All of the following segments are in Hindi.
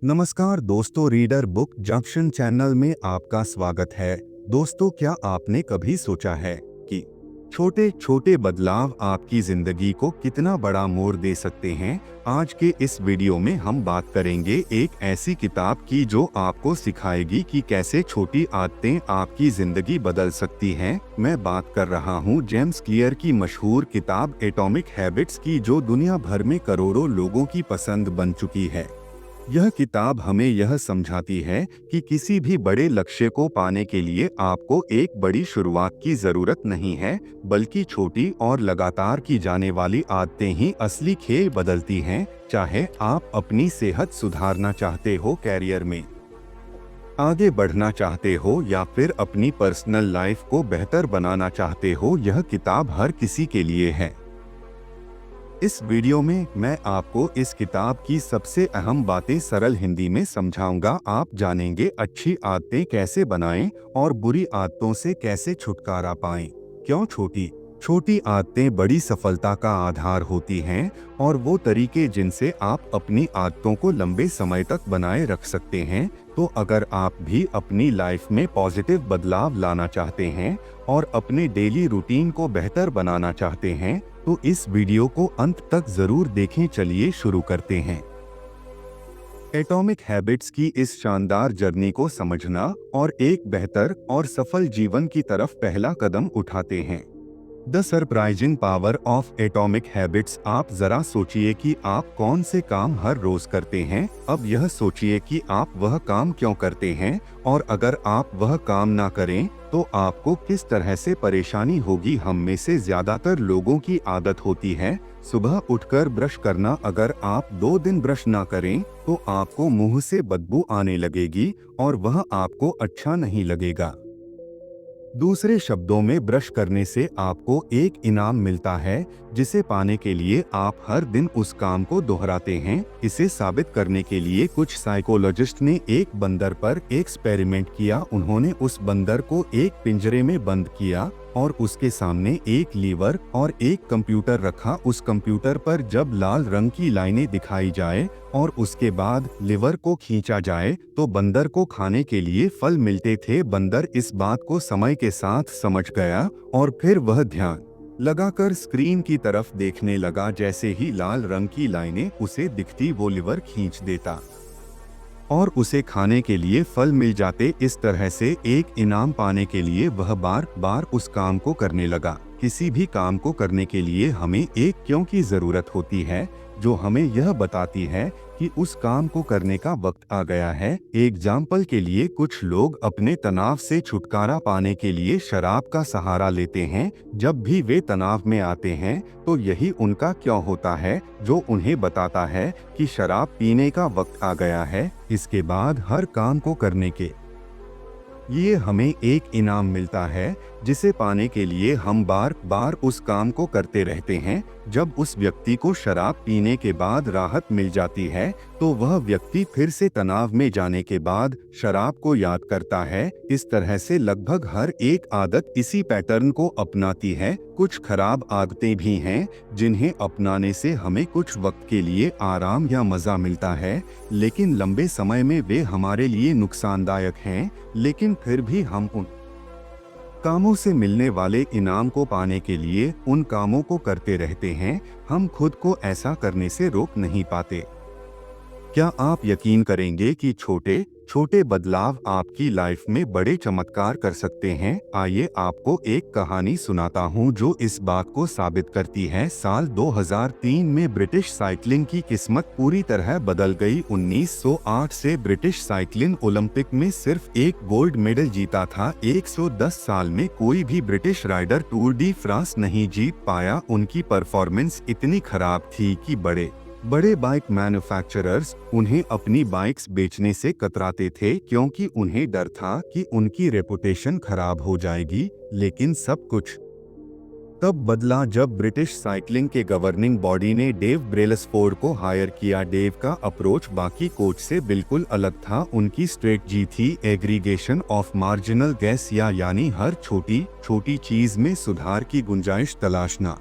नमस्कार दोस्तों, रीडर बुक जंक्शन चैनल में आपका स्वागत है। दोस्तों, क्या आपने कभी सोचा है कि छोटे छोटे बदलाव आपकी जिंदगी को कितना बड़ा मोड़ दे सकते हैं? आज के इस वीडियो में हम बात करेंगे एक ऐसी किताब की जो आपको सिखाएगी कि कैसे छोटी आदतें आपकी जिंदगी बदल सकती हैं। मैं बात कर रहा हूँ जेम्स क्लियर की मशहूर किताब एटॉमिक हैबिट्स की, जो दुनिया भर में करोड़ों लोगों की पसंद बन चुकी है। यह किताब हमें यह समझाती है कि किसी भी बड़े लक्ष्य को पाने के लिए आपको एक बड़ी शुरुआत की जरूरत नहीं है, बल्कि छोटी और लगातार की जाने वाली आदतें ही असली खेल बदलती हैं। चाहे आप अपनी सेहत सुधारना चाहते हो, कैरियर में आगे बढ़ना चाहते हो या फिर अपनी पर्सनल लाइफ को बेहतर बनाना चाहते हो, यह किताब हर किसी के लिए है। इस वीडियो में मैं आपको इस किताब की सबसे अहम बातें सरल हिंदी में समझाऊंगा। आप जानेंगे अच्छी आदतें कैसे बनाएं और बुरी आदतों से कैसे छुटकारा पाएं। क्यों छोटी छोटी आदतें बड़ी सफलता का आधार होती हैं, और वो तरीके जिनसे आप अपनी आदतों को लंबे समय तक बनाए रख सकते हैं। तो अगर आप भी अपनी लाइफ में पॉजिटिव बदलाव लाना चाहते हैं और अपने डेली रूटीन को बेहतर बनाना चाहते हैं, तो इस वीडियो को अंत तक जरूर देखें। चलिए शुरू करते हैं। एटॉमिक हैबिट्स की इस शानदार जर्नी को समझना और एक बेहतर और सफल जीवन की तरफ पहला कदम उठाते हैं। The surprising power of atomic habits. आप जरा सोचिए कि आप कौन से काम हर रोज करते हैं। अब यह सोचिए कि आप वह काम क्यों करते हैं, और अगर आप वह काम ना करें तो आपको किस तरह से परेशानी होगी। हम में से ज्यादातर लोगों की आदत होती है सुबह उठकर ब्रश करना। अगर आप 2 दिन ब्रश ना करें तो आपको मुंह से बदबू आने लगेगी और वह आपको अच्छा नहीं लगेगा। दूसरे शब्दों में, ब्रश करने से आपको एक इनाम मिलता है, जिसे पाने के लिए आप हर दिन उस काम को दोहराते हैं। इसे साबित करने के लिए कुछ साइकोलॉजिस्ट ने एक बंदर पर एक्सपेरिमेंट किया। उन्होंने उस बंदर को एक पिंजरे में बंद किया और उसके सामने एक लीवर और एक कंप्यूटर रखा। उस कंप्यूटर पर जब लाल रंग की लाइनें दिखाई जाए और उसके बाद लीवर को खींचा जाए तो बंदर को खाने के लिए फल मिलते थे। बंदर इस बात को समय के साथ समझ गया और फिर वह ध्यान लगाकर स्क्रीन की तरफ देखने लगा। जैसे ही लाल रंग की लाइनें उसे दिखती, वो लीवर खींच देता और उसे खाने के लिए फल मिल जाते। इस तरह से एक इनाम पाने के लिए वह बार बार उस काम को करने लगा। किसी भी काम को करने के लिए हमें एक क्यों की जरूरत होती है, जो हमें यह बताती है कि उस काम को करने का वक्त आ गया है। एग्जाम्पल के लिए, कुछ लोग अपने तनाव से छुटकारा पाने के लिए शराब का सहारा लेते हैं। जब भी वे तनाव में आते हैं तो यही उनका क्यों होता है, जो उन्हें बताता है कि शराब पीने का वक्त आ गया है। इसके बाद हर काम को करने के ये हमें एक इनाम मिलता है, जिसे पाने के लिए हम बार बार उस काम को करते रहते हैं। जब उस व्यक्ति को शराब पीने के बाद राहत मिल जाती है तो वह व्यक्ति फिर से तनाव में जाने के बाद शराब को याद करता है। इस तरह से लगभग हर एक आदत इसी पैटर्न को अपनाती है। कुछ खराब आदतें भी हैं जिन्हें अपनाने से हमें कुछ वक्त के लिए आराम या मजा मिलता है, लेकिन लंबे समय में वे हमारे लिए नुकसानदायक हैं। लेकिन फिर भी हम उन कामों से मिलने वाले इनाम को पाने के लिए उन कामों को करते रहते हैं। हम खुद को ऐसा करने से रोक नहीं पाते। क्या आप यकीन करेंगे कि छोटे छोटे बदलाव आपकी लाइफ में बड़े चमत्कार कर सकते हैं? आइए आपको एक कहानी सुनाता हूं जो इस बात को साबित करती है। साल 2003 में ब्रिटिश साइकिलिंग की किस्मत पूरी तरह बदल गई। 1908 से ब्रिटिश साइकिलिंग ओलंपिक में सिर्फ एक गोल्ड मेडल जीता था। 110 साल में कोई भी British rider Tour de France नहीं जीत पाया। उनकी परफॉर्मेंस इतनी खराब थी कि बड़े बड़े बाइक मैन्युफैक्चरर्स उन्हें अपनी बाइक्स बेचने से कतराते थे, क्योंकि उन्हें डर था कि उनकी रेपुटेशन खराब हो जाएगी। लेकिन सब कुछ तब बदला जब ब्रिटिश साइकिलिंग के गवर्निंग बॉडी ने डेव ब्रेलसफोर्ड को हायर किया। डेव का अप्रोच बाकी कोच से बिल्कुल अलग था। उनकी स्ट्रेटजी थी एग्रीगेशन ऑफ मार्जिनल गैस, यानी हर छोटी छोटी चीज में सुधार की गुंजाइश तलाशना।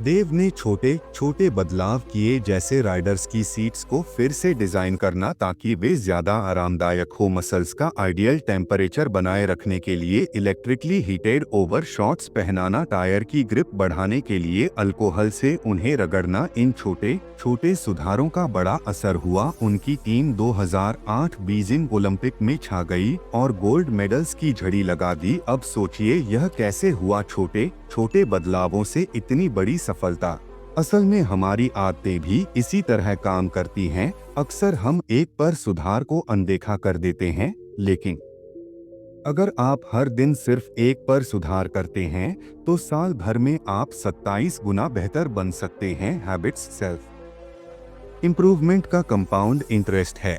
देव ने छोटे छोटे बदलाव किए, जैसे राइडर्स की सीट्स को फिर से डिजाइन करना ताकि वे ज्यादा आरामदायक हो, मसल्स का आइडियल टेम्परेचर बनाए रखने के लिए इलेक्ट्रिकली हीटेड ओवर शॉर्ट्स पहनाना, टायर की ग्रिप बढ़ाने के लिए अल्कोहल से उन्हें रगड़ना। इन छोटे छोटे सुधारों का बड़ा असर हुआ। उनकी टीम 2008 बीजिंग ओलंपिक में छा गई और गोल्ड मेडल्स की झड़ी लगा दी। अब सोचिए यह कैसे हुआ, छोटे छोटे बदलावों से इतनी बड़ी सफलता। असल में हमारी आदतें भी इसी तरह काम करती हैं। अक्सर हम एक पर सुधार को अनदेखा कर देते हैं, लेकिन अगर आप हर दिन सिर्फ एक पर सुधार करते हैं तो साल भर में आप 27 गुना बेहतर बन सकते हैं। हैबिट्स सेल्फ इंप्रूवमेंट का कंपाउंड इंटरेस्ट है।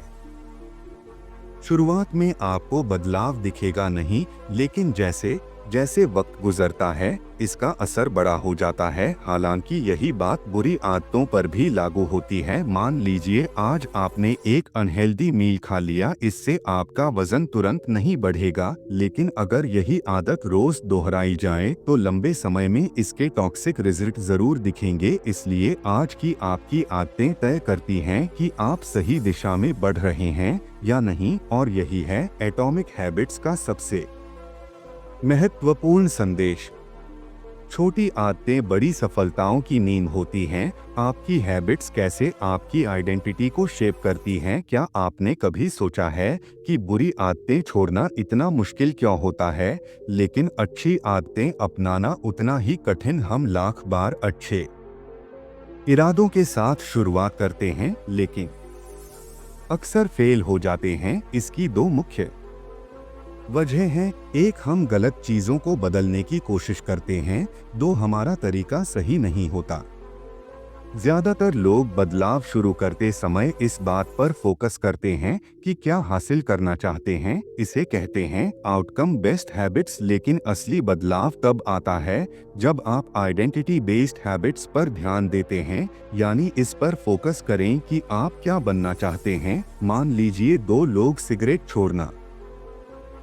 शुरुआत में आपको बदलाव दिखेगा नहीं, लेकिन जैसे जैसे वक्त गुजरता है इसका असर बड़ा हो जाता है। हालांकि यही बात बुरी आदतों पर भी लागू होती है। मान लीजिए आज आपने एक अनहेल्दी मील खा लिया, इससे आपका वजन तुरंत नहीं बढ़ेगा, लेकिन अगर यही आदत रोज दोहराई जाए तो लंबे समय में इसके टॉक्सिक रिजल्ट जरूर दिखेंगे। इसलिए आज की आपकी आदतें तय करती हैं कि आप सही दिशा में बढ़ रहे हैं या नहीं, और यही है एटॉमिक हैबिट्स का सबसे महत्वपूर्ण संदेश। छोटी आदतें बड़ी सफलताओं की नींव होती हैं। आपकी हैबिट्स कैसे आपकी आइडेंटिटी को शेप करती हैं? क्या आपने कभी सोचा है कि बुरी आदतें छोड़ना इतना मुश्किल क्यों होता है, लेकिन अच्छी आदतें अपनाना उतना ही कठिन। हम लाख बार अच्छे इरादों के साथ शुरुआत करते हैं, लेकिन अक्सर फेल हो जाते हैं। इसकी दो मुख्य वजह है। एक, हम गलत चीजों को बदलने की कोशिश करते हैं। दो, हमारा तरीका सही नहीं होता। ज्यादातर लोग बदलाव शुरू करते समय इस बात पर फोकस करते हैं कि क्या हासिल करना चाहते हैं। इसे कहते हैं आउटकम बेस्ड हैबिट्स, लेकिन असली बदलाव तब आता है जब आप आइडेंटिटी बेस्ड हैबिट्स पर ध्यान देते हैं। यानी इस पर फोकस करें कि आप क्या बनना चाहते हैं। मान लीजिए दो लोग सिगरेट छोड़ना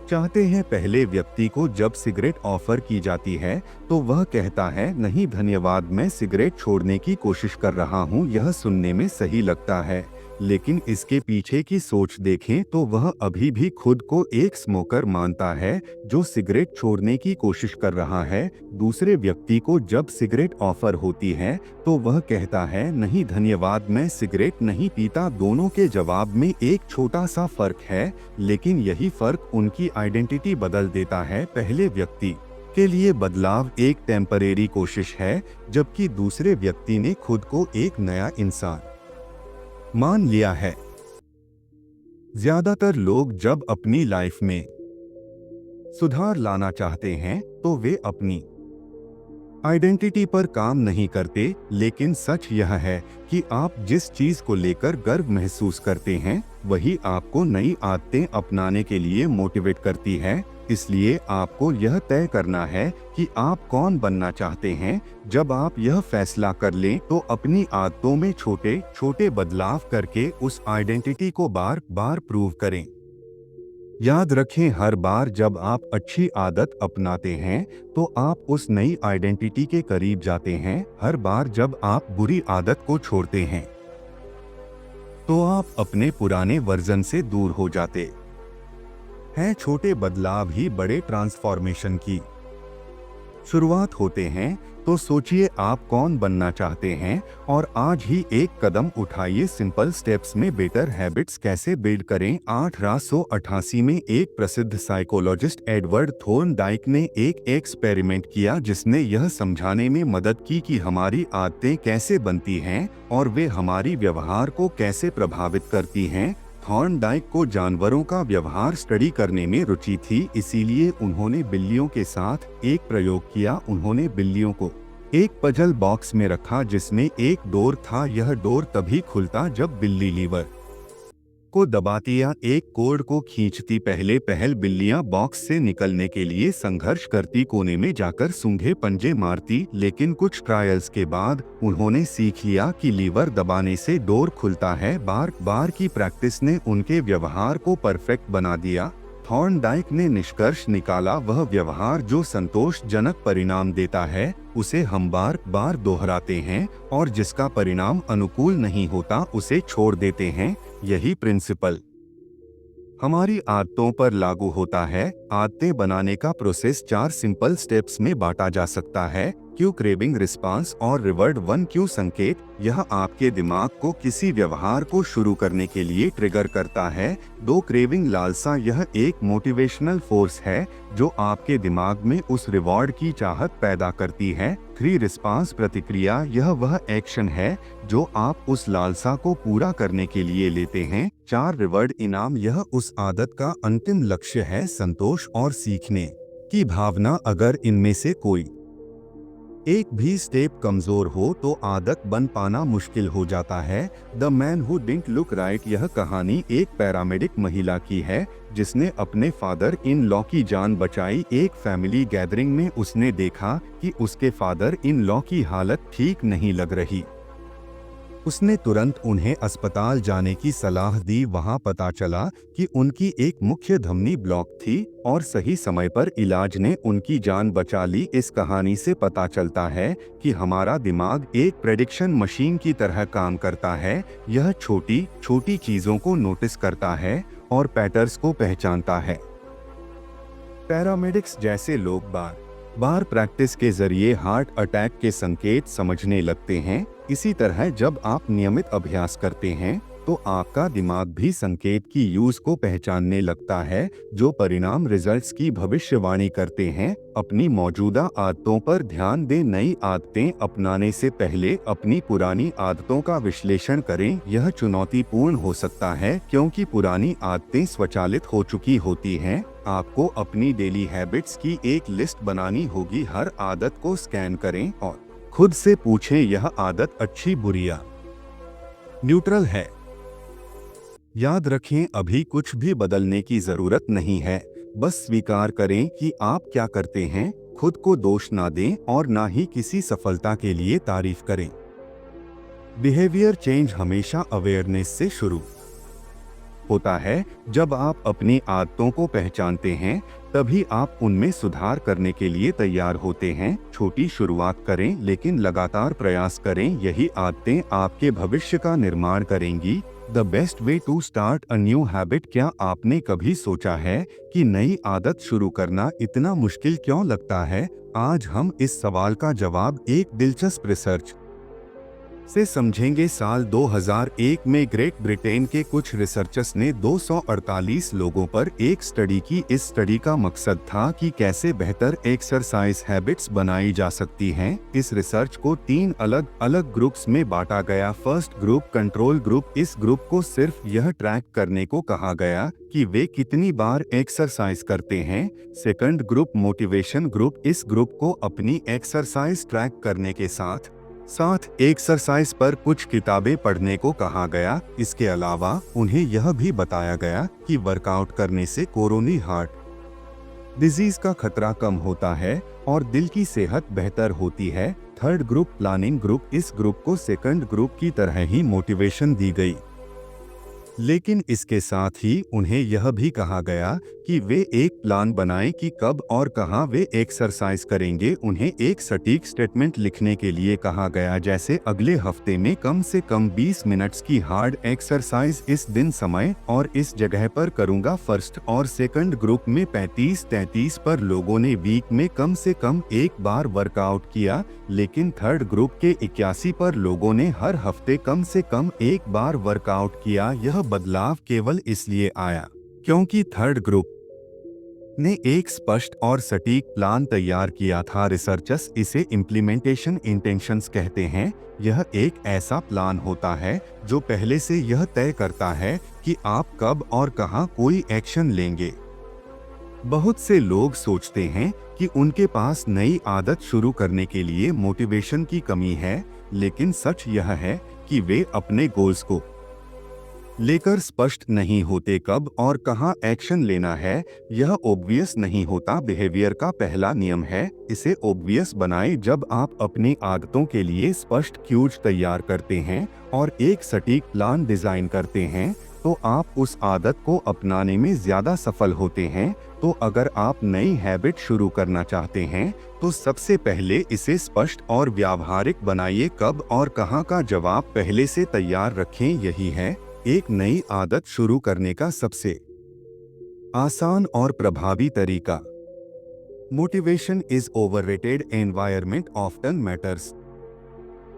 चाहते हैं। पहले व्यक्ति को जब सिगरेट ऑफर की जाती है तो वह कहता है, नहीं धन्यवाद, मैं सिगरेट छोड़ने की कोशिश कर रहा हूं। यह सुनने में सही लगता है, लेकिन इसके पीछे की सोच देखें तो वह अभी भी खुद को एक स्मोकर मानता है जो सिगरेट छोड़ने की कोशिश कर रहा है। दूसरे व्यक्ति को जब सिगरेट ऑफर होती है तो वह कहता है, नहीं धन्यवाद, मैं सिगरेट नहीं पीता। दोनों के जवाब में एक छोटा सा फर्क है, लेकिन यही फर्क उनकी आइडेंटिटी बदल देता है। पहले व्यक्ति के लिए बदलाव एक टेम्परेरी कोशिश है, जबकि दूसरे व्यक्ति ने खुद को एक नया इंसान मान लिया है। ज्यादातर लोग जब अपनी लाइफ में सुधार लाना चाहते हैं तो वे अपनी आइडेंटिटी पर काम नहीं करते, लेकिन सच यह है कि आप जिस चीज को लेकर गर्व महसूस करते हैं वही आपको नई आदतें अपनाने के लिए मोटिवेट करती है। इसलिए आपको यह तय करना है कि आप कौन बनना चाहते हैं। जब आप यह फैसला कर लें तो अपनी आदतों में छोटे छोटे बदलाव करके उस आइडेंटिटी को बार बार प्रूव करें। याद रखें, हर बार जब आप अच्छी आदत अपनाते हैं तो आप उस नई आइडेंटिटी के करीब जाते हैं। हर बार जब आप बुरी आदत को छोड़ते हैं तो आप अपने पुराने वर्जन से दूर हो जाते हैं। छोटे बदलाव ही बड़े ट्रांसफॉर्मेशन की शुरुआत होते हैं। तो सोचिए आप कौन बनना चाहते हैं और आज ही एक कदम उठाइए। सिंपल स्टेप्स में बेटर हैबिट्स कैसे बिल्ड करें। 1888 में एक प्रसिद्ध साइकोलॉजिस्ट एडवर्ड थॉर्नडाइक ने एक एक्सपेरिमेंट किया जिसने यह समझाने में मदद की कि हमारी आदतें कैसे बनती हैं और वे हमारी व्यवहार को कैसे प्रभावित करती हैं। थॉर्नडाइक को जानवरों का व्यवहार स्टडी करने में रुचि थी, इसीलिए उन्होंने बिल्लियों के साथ एक प्रयोग किया। उन्होंने बिल्लियों को एक पजल बॉक्स में रखा जिसमें एक डोर था। यह डोर तभी खुलता जब बिल्ली लीवर को दबाती या एक कोड को खींचती। पहल बिल्लियां बॉक्स से निकलने के लिए संघर्ष करती, कोने में जाकर सूंघे पंजे मारती, लेकिन कुछ ट्रायल्स के बाद उन्होंने सीख लिया कि लीवर दबाने से डोर खुलता है। बार बार की प्रैक्टिस ने उनके व्यवहार को परफेक्ट बना दिया। थॉर्नडाइक ने निष्कर्ष निकाला, वह व्यवहार जो संतोषजनक परिणाम देता है उसे हम बार बार दोहराते हैं और जिसका परिणाम अनुकूल नहीं होता उसे छोड़ देते हैं। यही प्रिंसिपल हमारी आदतों पर लागू होता है। आदतें बनाने का प्रोसेस 4 सिंपल स्टेप्स में बांटा जा सकता है। क्यू, क्रेविंग, रिस्पांस और रिवर्ड। 1 क्यू संकेत, यह आपके दिमाग को किसी व्यवहार को शुरू करने के लिए ट्रिगर करता है। 2 क्रेविंग, लालसा, यह एक मोटिवेशनल फोर्स है जो आपके दिमाग में उस रिवॉर्ड की चाहत पैदा करती है। 3 रिस्पांस, प्रतिक्रिया, यह वह एक्शन है जो आप उस लालसा को पूरा करने के लिए लेते हैं। 4 रिवर्ड, इनाम, यह उस आदत का अंतिम लक्ष्य है, संतोष और सीखने की भावना। अगर इनमें से कोई एक भी स्टेप कमजोर हो तो आदत बन पाना मुश्किल हो जाता है। The man who didn't look right, यह कहानी एक पैरामेडिक महिला की है जिसने अपने फादर इन लॉ की जान बचाई। एक फैमिली गैदरिंग में उसने देखा कि उसके फादर इन लॉ की हालत ठीक नहीं लग रही। उसने तुरंत उन्हें अस्पताल जाने की सलाह दी। वहां पता चला कि उनकी एक मुख्य धमनी ब्लॉक थी और सही समय पर इलाज ने उनकी जान बचा ली। इस कहानी से पता चलता है कि हमारा दिमाग एक प्रेडिक्शन मशीन की तरह काम करता है। यह छोटी छोटी चीजों को नोटिस करता है और पैटर्न्स को पहचानता है। पैरामेडिक्स जैसे लोग बार बार प्रैक्टिस के जरिए हार्ट अटैक के संकेत समझने लगते हैं। इसी तरह जब आप नियमित अभ्यास करते हैं तो आपका दिमाग भी संकेत की यूज को पहचानने लगता है जो परिणाम रिजल्ट्स की भविष्यवाणी करते हैं। अपनी मौजूदा आदतों पर ध्यान दें। नई आदतें अपनाने से पहले अपनी पुरानी आदतों का विश्लेषण करें। यह चुनौतीपूर्ण हो सकता है क्योंकि पुरानी आदतें स्वचालित हो चुकी होती हैं। आपको अपनी डेली हैबिट्स की एक लिस्ट बनानी होगी। हर आदत को स्कैन करें और खुद से पूछें, यह आदत अच्छी, बुरी या न्यूट्रल है। याद रखें, अभी कुछ भी बदलने की जरूरत नहीं है। बस स्वीकार करें कि आप क्या करते हैं। खुद को दोष ना दें और ना ही किसी सफलता के लिए तारीफ करें। बिहेवियर चेंज हमेशा अवेयरनेस से शुरू होता है। जब आप अपनी आदतों को पहचानते हैं तभी आप उनमें सुधार करने के लिए तैयार होते हैं। छोटी शुरुआत करें लेकिन लगातार प्रयास करें। यही आदतें आपके भविष्य का निर्माण करेंगी। The best way to start a new habit. क्या आपने कभी सोचा है कि नई आदत शुरू करना इतना मुश्किल क्यों लगता है? आज हम इस सवाल का जवाब एक दिलचस्प रिसर्च से समझेंगे। साल 2001 में ग्रेट ब्रिटेन के कुछ रिसर्चर्स ने 248 लोगों पर एक स्टडी की। इस स्टडी का मकसद था कि कैसे बेहतर एक्सरसाइज हैबिट्स बनाई जा सकती हैं। इस रिसर्च को 3 अलग अलग ग्रुप्स में बांटा गया। First group, control group. इस ग्रुप को सिर्फ यह ट्रैक करने को कहा गया कि वे कितनी बार एक्सरसाइज करते हैं। Second group, motivation group. इस ग्रुप को अपनी एक्सरसाइज ट्रैक करने के साथ एक्सरसाइज पर कुछ किताबें पढ़ने को कहा गया। इसके अलावा उन्हें यह भी बताया गया कि वर्कआउट करने से कोरोनरी हार्ट डिजीज का खतरा कम होता है और दिल की सेहत बेहतर होती है। Third group, planning group. इस ग्रुप को सेकंड ग्रुप की तरह ही मोटिवेशन दी गई, लेकिन इसके साथ ही उन्हें यह भी कहा गया कि वे एक प्लान बनाएं कि कब और कहां वे एक्सरसाइज करेंगे। उन्हें एक सटीक स्टेटमेंट लिखने के लिए कहा गया, जैसे अगले हफ्ते में कम से कम 20 मिनट्स की हार्ड एक्सरसाइज इस दिन, समय और इस जगह पर करूंगा। फर्स्ट और सेकंड ग्रुप में 35-33 पर लोगों ने वीक में कम से कम एक बार वर्कआउट किया, लेकिन थर्ड ग्रुप के 81 पर लोगों ने हर हफ्ते कम से कम एक बार वर्कआउट किया। यह बदलाव केवल इसलिए आया क्योंकि थर्ड ग्रुप ने एक स्पष्ट और सटीक प्लान तैयार किया था। रिसर्चर्स इसे इम्प्लीमेंटेशन इंटेंशंस कहते हैं। यह एक ऐसा प्लान होता है जो पहले से यह तय करता है कि आप कब और कहां कोई एक्शन लेंगे। बहुत से लोग सोचते हैं कि उनके पास नई आदत शुरू करने के लिए मोटिवेशन की कमी है, लेकिन सच यह है कि वे अपने गोल्स को लेकर स्पष्ट नहीं होते। कब और कहां एक्शन लेना है यह ऑब्वियस नहीं होता। बिहेवियर का पहला नियम है, इसे ऑब्वियस बनाएं। जब आप अपनी आदतों के लिए स्पष्ट क्यूज तैयार करते हैं और एक सटीक प्लान डिजाइन करते हैं तो आप उस आदत को अपनाने में ज़्यादा सफल होते हैं। तो अगर आप नई हैबिट शुरू करना चाहते हैं तो सबसे पहले इसे स्पष्ट और व्यावहारिक बनाइए। कब और कहां का जवाब पहले से तैयार रखें। यही है एक नई आदत शुरू करने का सबसे आसान और प्रभावी तरीका। Motivation is overrated, environment often matters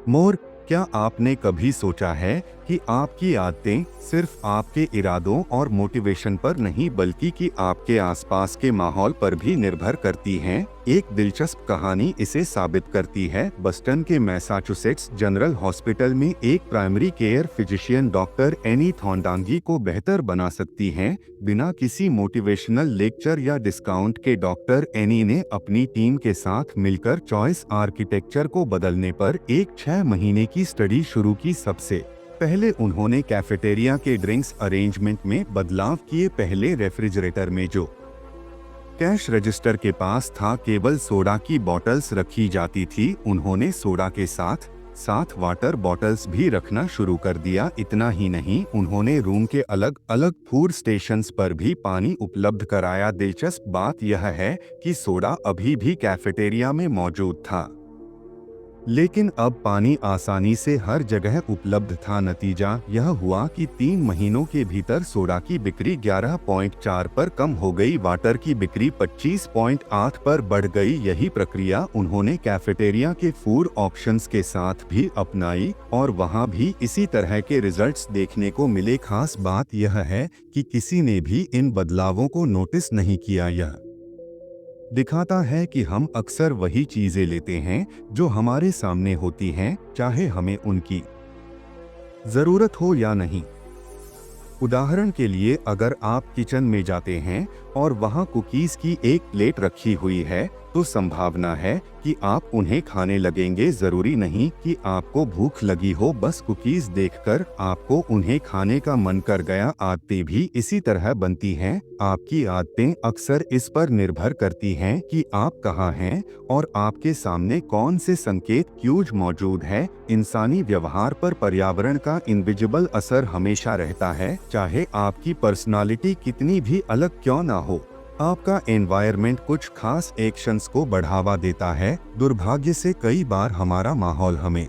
more. क्या आपने कभी सोचा है कि आपकी आदतें सिर्फ आपके इरादों और मोटिवेशन पर नहीं बल्कि कि आपके आसपास के माहौल पर भी निर्भर करती हैं? एक दिलचस्प कहानी इसे साबित करती है। बस्टन के मैसाचुसेट्स जनरल हॉस्पिटल में एक primary care physician doctor Annie Thondangi को बेहतर बना सकती हैं। बिना किसी मोटिवेशनल लेक्चर या डिस्काउंट के डॉक्टर एनी ने अपनी टीम के साथ मिलकर चॉइस आर्किटेक्चर को बदलने पर एक 6 महीने की स्टडी शुरू की। सबसे पहले उन्होंने कैफेटेरिया के ड्रिंक्स अरेंजमेंट में बदलाव किए। पहले रेफ्रिजरेटर में जो कैश रजिस्टर के पास था केवल सोडा की बॉटल्स रखी जाती थी, उन्होंने सोडा के साथ साथ वाटर बॉटल्स भी रखना शुरू कर दिया। इतना ही नहीं, उन्होंने रूम के अलग अलग फूड स्टेशंस पर भी पानी उपलब्ध कराया। दिलचस्प बात यह है कि सोडा अभी भी कैफेटेरिया में मौजूद था, लेकिन अब पानी आसानी से हर जगह उपलब्ध था। नतीजा यह हुआ कि 3 महीनों के भीतर सोडा की बिक्री 11.4 पर कम हो गई, वाटर की बिक्री 25.8 पर बढ़ गई। यही प्रक्रिया उन्होंने कैफेटेरिया के फूड ऑप्शंस के साथ भी अपनाई और वहां भी इसी तरह के रिजल्ट्स देखने को मिले। खास बात यह है कि किसी ने भी इन बदलावों को नोटिस नहीं किया। यह दिखाता है कि हम अक्सर वही चीजें लेते हैं जो हमारे सामने होती हैं, चाहे हमें उनकी जरूरत हो या नहीं। उदाहरण के लिए, अगर आप किचन में जाते हैं और वहां कुकीज की एक प्लेट रखी हुई है तो संभावना है कि आप उन्हें खाने लगेंगे। जरूरी नहीं कि आपको भूख लगी हो, बस कुकीज देखकर आपको उन्हें खाने का मन कर गया। आदतें भी इसी तरह बनती हैं। आपकी आदतें अक्सर इस पर निर्भर करती हैं कि आप कहाँ हैं और आपके सामने कौन से संकेत क्यूज मौजूद है। इंसानी व्यवहार पर पर्यावरण का इनविजिबल असर हमेशा रहता है, चाहे आपकी पर्सनालिटी कितनी भी अलग क्यों ना हो। आपका एनवायरनमेंट कुछ खास एक्शंस को बढ़ावा देता है। दुर्भाग्य से कई बार हमारा माहौल हमें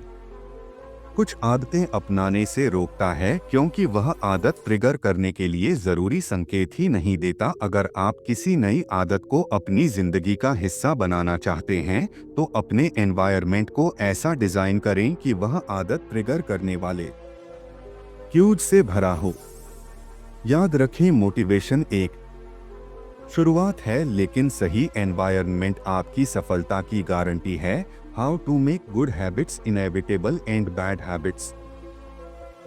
कुछ आदतें अपनाने से रोकता है क्योंकि वह आदत ट्रिगर करने के लिए जरूरी संकेत ही नहीं देता। अगर आप किसी नई आदत को अपनी जिंदगी का हिस्सा बनाना चाहते हैं तो अपने एनवायरनमेंट को ऐसा डिजाइन करें कि वह आदत ट्रिगर करने वाले क्यूज से भरा हो। याद रखें, मोटिवेशन एक शुरुआत है, लेकिन सही एनवायरनमेंट आपकी सफलता की गारंटी है। How to make good habits inevitable and bad habits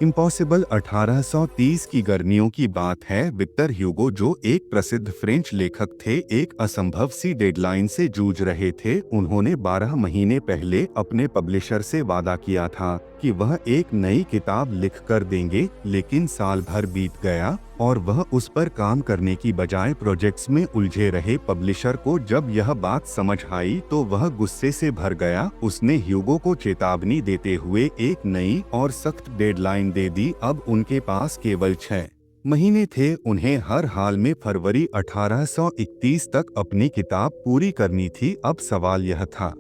impossible. 1830 की गर्मियों की बात है। विक्टर ह्यूगो, जो एक प्रसिद्ध फ्रेंच लेखक थे, एक असंभव सी डेडलाइन से जूझ रहे थे। उन्होंने 12 महीने पहले अपने पब्लिशर से वादा किया था कि वह एक नई किताब लिख कर देंगे, लेकिन साल भर बीत गया और वह उस पर काम करने की बजाय प्रोजेक्ट्स में उलझे रहे। पब्लिशर को जब यह बात समझ आई तो वह गुस्से से भर गया। उसने ह्यूगो को चेतावनी देते हुए एक नई और सख्त डेडलाइन दे दी। अब उनके पास केवल 6 महीने थे। उन्हें हर हाल में फरवरी 1831 तक अपनी किताब पूरी करनी थी। अब सवाल यह था,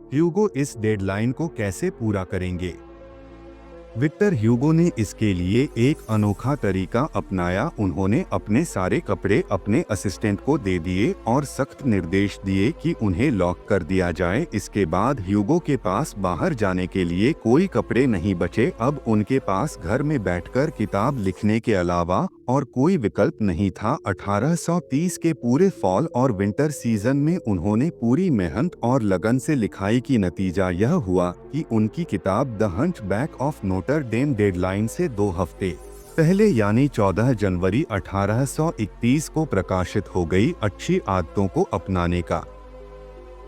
ह्यूगो इस डेडलाइन को कैसे पूरा करेंगे? विक्टर ह्यूगो ने इसके लिए एक अनोखा तरीका अपनाया। उन्होंने अपने सारे कपड़े अपने असिस्टेंट को दे दिए और सख्त निर्देश दिए कि उन्हें लॉक कर दिया जाए। इसके बाद ह्यूगो के पास बाहर जाने के लिए कोई कपड़े नहीं बचे। अब उनके पास घर में बैठकर किताब लिखने के अलावा और कोई विकल्प नहीं था। 1830 के पूरे फॉल और विंटर सीजन में उन्होंने पूरी मेहनत और लगन से लिखाई की नतीजा यह हुआ कि उनकी किताब the hunchback of Notre Dame deadline से 2 हफ्ते पहले यानी 14 जनवरी 1831 को प्रकाशित हो गई। अच्छी आदतों को अपनाने का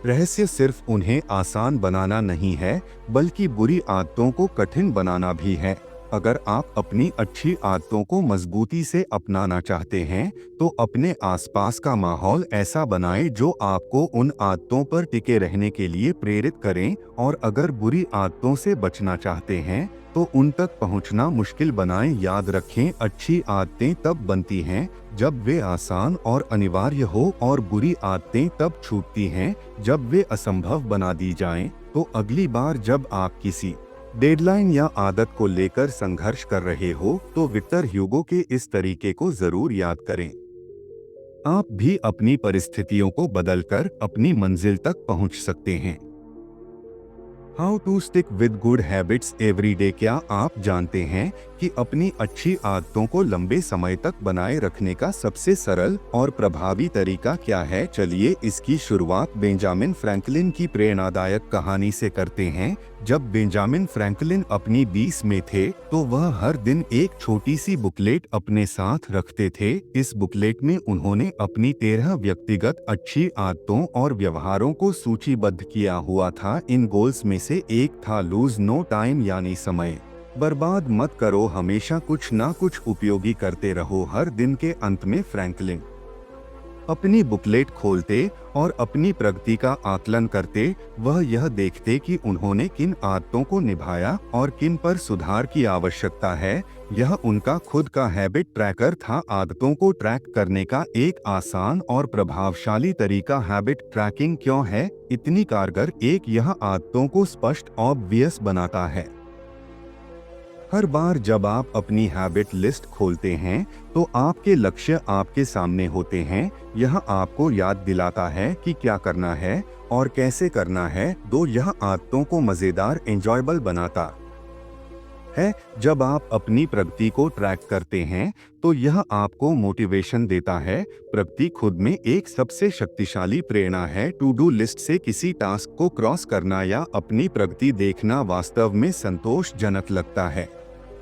रहस्य सिर्फ उन्हें आसान बनाना नहीं है, बल्कि बुरी आदतों को कठिन बनाना भी है। अगर आप अपनी अच्छी आदतों को मजबूती से अपनाना चाहते हैं, तो अपने आसपास का माहौल ऐसा बनाएं जो आपको उन आदतों पर टिके रहने के लिए प्रेरित करें, और अगर बुरी आदतों से बचना चाहते हैं, तो उन तक पहुंचना मुश्किल बनाएं। याद रखें, अच्छी आदतें तब बनती हैं जब वे आसान और अनिवार्य हो, और बुरी आदतें तब छूटती हैं जब वे असंभव बना दी जाएं। तो अगली बार जब आप किसी डेडलाइन या आदत को लेकर संघर्ष कर रहे हो, तो विक्टर ह्यूगो के इस तरीके को जरूर याद करें। आप भी अपनी परिस्थितियों को बदलकर अपनी मंजिल तक पहुंच सकते हैं। How to stick with good habits every day. क्या आप जानते हैं कि अपनी अच्छी आदतों को लंबे समय तक बनाए रखने का सबसे सरल और प्रभावी तरीका क्या है? चलिए इसकी शुरुआत बेंजामिन फ्रैंकलिन की प्रेरणादायक कहानी से करते हैं। जब बेंजामिन फ्रैंकलिन अपनी 20 में थे, तो वह हर दिन एक छोटी सी बुकलेट अपने साथ रखते थे। इस बुकलेट में उन्होंने अपनी 13 व्यक्तिगत अच्छी आदतों और व्यवहारों को सूचीबद्ध किया हुआ था। इन गोल्स में से एक था लूज नो टाइम, यानी समय बर्बाद मत करो, हमेशा कुछ ना कुछ उपयोगी करते रहो। हर दिन के अंत में फ्रैंकलिन अपनी बुकलेट खोलते और अपनी प्रगति का आकलन करते। वह यह देखते कि उन्होंने किन आदतों को निभाया और किन पर सुधार की आवश्यकता है। यह उनका खुद का हैबिट ट्रैकर था। आदतों को ट्रैक करने का एक आसान और प्रभावशाली तरीका हैबिट ट्रैकिंग क्यों है इतनी कारगर? एक, यह आदतों को स्पष्ट ऑब्वियस बनाता है। हर बार जब आप अपनी हैबिट लिस्ट खोलते हैं, तो आपके लक्ष्य आपके सामने होते हैं। यह आपको याद दिलाता है कि क्या करना है और कैसे करना है। दो, यह आदतों को मजेदार एंजॉयबल बनाता है। जब आप अपनी प्रगति को ट्रैक करते हैं, तो यह आपको मोटिवेशन देता है। प्रगति खुद में एक सबसे शक्तिशाली प्रेरणा है। टू डू लिस्ट से किसी टास्क को क्रॉस करना या अपनी प्रगति देखना वास्तव में संतोषजनक लगता है।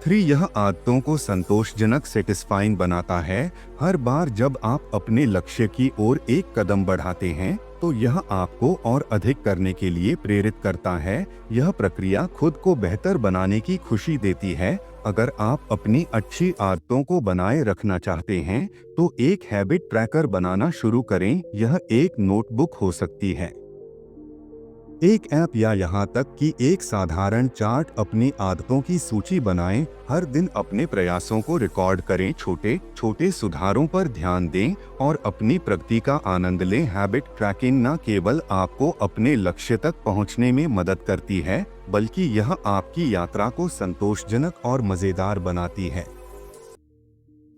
3, यह आदतों को संतोषजनक सेटिस्फाइंग बनाता है। हर बार जब आप अपने लक्ष्य की ओर एक कदम बढ़ाते हैं, तो यह आपको और अधिक करने के लिए प्रेरित करता है। यह प्रक्रिया खुद को बेहतर बनाने की खुशी देती है। अगर आप अपनी अच्छी आदतों को बनाए रखना चाहते हैं, तो एक हैबिट ट्रैकर बनाना शुरू करें। यह एक नोटबुक हो सकती है, एक ऐप, या यहाँ तक कि एक साधारण चार्ट। अपनी आदतों की सूची बनाएं। हर दिन अपने प्रयासों को रिकॉर्ड करें। छोटे छोटे सुधारों पर ध्यान दें और अपनी प्रगति का आनंद लें। हैबिट ट्रैकिंग न केवल आपको अपने लक्ष्य तक पहुँचने में मदद करती है, बल्कि यह आपकी यात्रा को संतोषजनक और मजेदार बनाती है।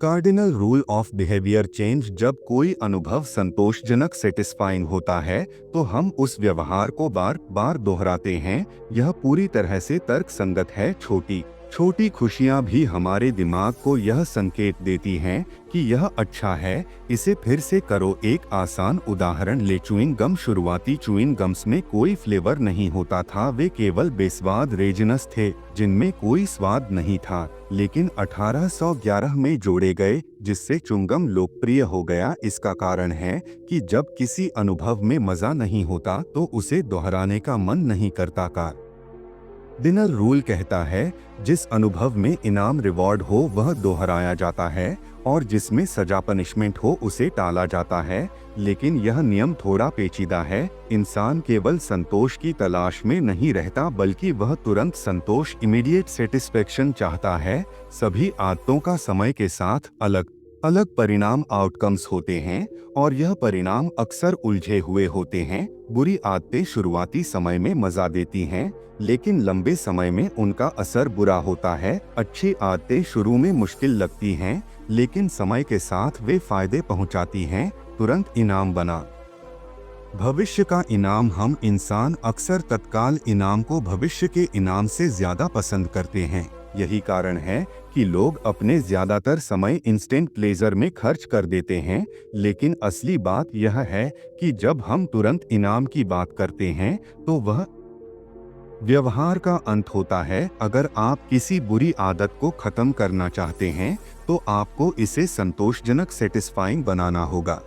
Cardinal rule of behaviour change. जब कोई अनुभव संतोषजनक सेटिस्फाइंग होता है, तो हम उस व्यवहार को बार बार दोहराते हैं। यह पूरी तरह से तर्कसंगत है। छोटी छोटी खुशियां भी हमारे दिमाग को यह संकेत देती हैं कि यह अच्छा है, इसे फिर से करो। एक आसान उदाहरण ले च्युइंग गम। शुरुआती च्युइंग गम्स में कोई फ्लेवर नहीं होता था, वे केवल बेस्वाद रेजिनस थे जिनमें कोई स्वाद नहीं था। लेकिन 1811 में जोड़े गए, जिससे च्युइंगम लोकप्रिय हो गया। इसका कारण है कि जब किसी अनुभव में मजा नहीं होता, तो उसे दोहराने का मन नहीं करता। कार्डिनल रूल कहता है, जिस अनुभव में इनाम रिवॉर्ड हो वह दोहराया जाता है, और जिसमें सजा पनिशमेंट हो उसे टाला जाता है। लेकिन यह नियम थोड़ा पेचीदा है। इंसान केवल संतोष की तलाश में नहीं रहता, बल्कि वह तुरंत संतोष, इमीडिएट सेटिस्फेक्शन चाहता है। सभी आदतों का समय के साथ अलग अलग परिणाम आउटकम्स होते हैं, और यह परिणाम अक्सर उलझे हुए होते हैं। बुरी आदतें शुरुआती समय में मजा देती हैं, लेकिन लंबे समय में उनका असर बुरा होता है। अच्छी आदतें शुरू में मुश्किल लगती हैं, लेकिन समय के साथ वे फायदे पहुंचाती हैं। तुरंत इनाम बना भविष्य का इनाम। हम इंसान अक्सर तत्काल इनाम को भविष्य के इनाम से ज्यादा पसंद करते हैं। यही कारण है कि लोग अपने ज्यादातर समय इंस्टेंट प्लेजर में खर्च कर देते हैं। लेकिन असली बात यह है कि जब हम तुरंत इनाम की बात करते हैं, तो वह व्यवहार का अंत होता है। अगर आप किसी बुरी आदत को खत्म करना चाहते हैं, तो आपको इसे संतोषजनक सेटिस्फाइंग बनाना होगा।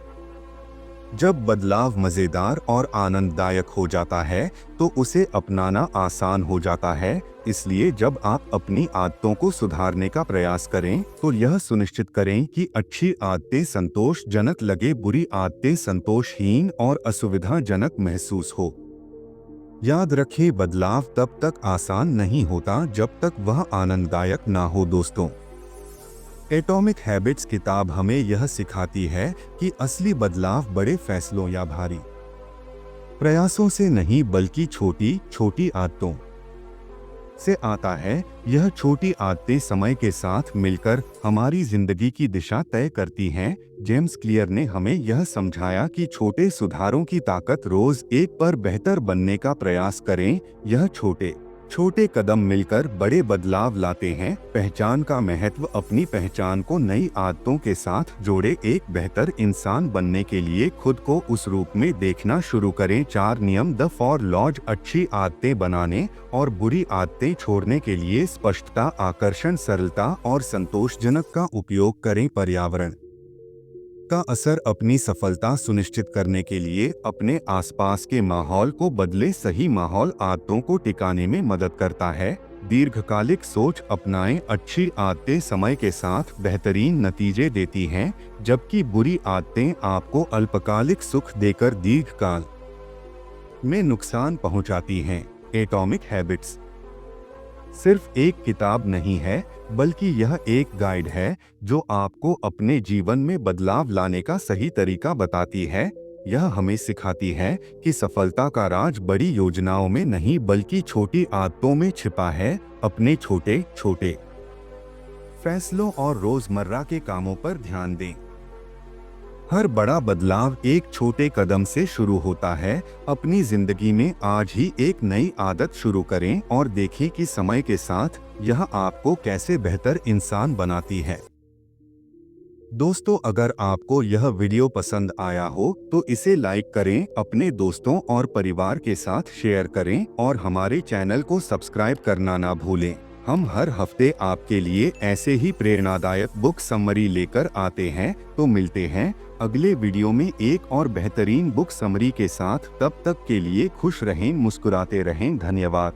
जब बदलाव मजेदार और आनंददायक हो जाता है तो उसे अपनाना आसान हो जाता है। इसलिए जब आप अपनी आदतों को सुधारने का प्रयास करें तो यह सुनिश्चित करें कि अच्छी आदतें संतोषजनक लगे, बुरी आदतें संतोषहीन और असुविधाजनक महसूस हो। याद रखें, बदलाव तब तक आसान नहीं होता जब तक वह आनंददायक ना हो। दोस्तों, एटॉमिक हैबिट्स किताब हमें यह सिखाती है कि असली बदलाव बड़े फैसलों या भारी प्रयासों से नहीं बल्कि छोटी छोटी आदतों से आता है। यह छोटी आदतें समय के साथ मिलकर हमारी जिंदगी की दिशा तय करती हैं। जेम्स क्लियर ने हमें यह समझाया कि छोटे सुधारों की ताकत, रोज एक पर बेहतर बनने का प्रयास करें। यह छोटे छोटे कदम मिलकर बड़े बदलाव लाते हैं। पहचान का महत्व, अपनी पहचान को नई आदतों के साथ जोड़े। एक बेहतर इंसान बनने के लिए खुद को उस रूप में देखना शुरू करें। 4 नियम द 4 लॉज। अच्छी आदतें बनाने और बुरी आदतें छोड़ने के लिए स्पष्टता, आकर्षण, सरलता और संतोषजनक का उपयोग करें। पर्यावरण का असर, अपनी सफलता सुनिश्चित करने के लिए अपने आसपास के माहौल को बदले। सही माहौल आदतों को टिकाने में मदद करता है। दीर्घकालिक सोच अपनाएं। अच्छी आदतें समय के साथ बेहतरीन नतीजे देती हैं, जबकि बुरी आदतें आपको अल्पकालिक सुख देकर दीर्घकाल में नुकसान पहुंचाती हैं। एटॉमिक हैबिट्स सिर्फ एक किताब नहीं है, बल्कि यह एक गाइड है जो आपको अपने जीवन में बदलाव लाने का सही तरीका बताती है। यह हमें सिखाती है कि सफलता का राज बड़ी योजनाओं में नहीं बल्कि छोटी आदतों में छिपा है। अपने छोटे छोटे फैसलों और रोजमर्रा के कामों पर ध्यान दें। हर बड़ा बदलाव एक छोटे कदम से शुरू होता है। अपनी जिंदगी में आज ही एक नई आदत शुरू करें और देखें कि समय के साथ यह आपको कैसे बेहतर इंसान बनाती है। दोस्तों, अगर आपको यह वीडियो पसंद आया हो तो इसे लाइक करें, अपने दोस्तों और परिवार के साथ शेयर करें और हमारे चैनल को सब्सक्राइब करना ना भूलें। हम हर हफ्ते आपके लिए ऐसे ही प्रेरणादायक बुक समरी लेकर आते हैं। तो मिलते हैं अगले वीडियो में एक और बेहतरीन बुक समरी के साथ। तब तक के लिए खुश रहें, मुस्कुराते रहें। धन्यवाद।